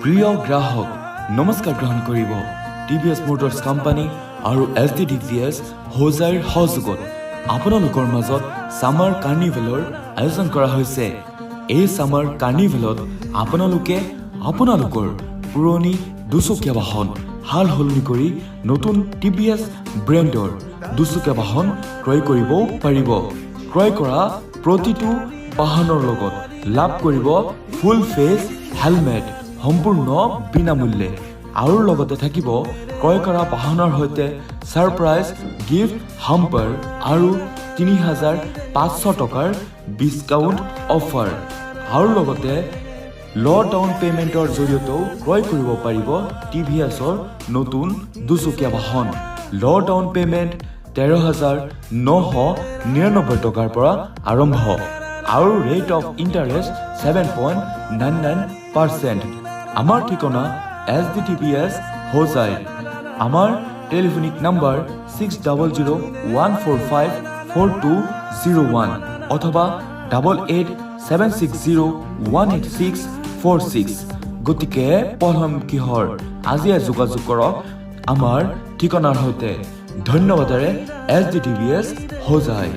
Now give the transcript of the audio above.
প্ৰিয় গ্ৰাহক নমস্কাৰ গ্ৰহণ কৰিব টিভিএছ মটৰ্ছ কোম্পানী আৰু SDTVS হোজাইৰ সহযোগত আপোনালোকৰ মাজত সামাৰ কাৰ্নিভেলৰ আয়োজন কৰা হৈছে। এই সামাৰ কাৰ্নিভেলত আপোনালোকে আপোনালোকৰ পুৰণি দুচকীয়া বাহন হাল সলনি কৰি নতুন TVS ব্ৰেণ্ডৰ দুচকীয়া বাহন ক্ৰয় কৰিব পাৰিব। ক্ৰয় কৰা প্ৰতিটো বাহনৰ লগত লাভ কৰিব ফুল ফেচ হেলমেট সম্পূৰ্ণ বিনামূল্যে আৰু লগতে থাকিব ক্ৰয় কৰা বাহনৰ সৈতে সাৰপ্ৰাইজ গিফ্ট হাম্পাৰ আৰু ৩৫০০ টকাৰ ডিসকাউন্ট অফাৰ আৰু লগতে ল' ডাউন পেমেন্টৰ জৰিয়তেও ক্ৰয় কৰিব পাৰিব TVSৰ নতুন দুচকীয়া বাহন। ল' ডাউন পেমেন্ট ১৩,৯৯৯ টকাৰ পৰা আৰম্ভ আৰু ৰেট অফ ইণ্টাৰেষ্ট 7.99%। আমাৰ ঠিকনা SDTVS হোজাই। আমাৰ টেলিফোনিক নাম্বাৰ 6001454201 অথবা 8876018646। গতিকে পলম কিহৰ, আজিয়ে যোগাযোগ কৰক আমাৰ ঠিকনাৰ সৈতে। ধন্যবাদেৰে SDTVS হোজাই।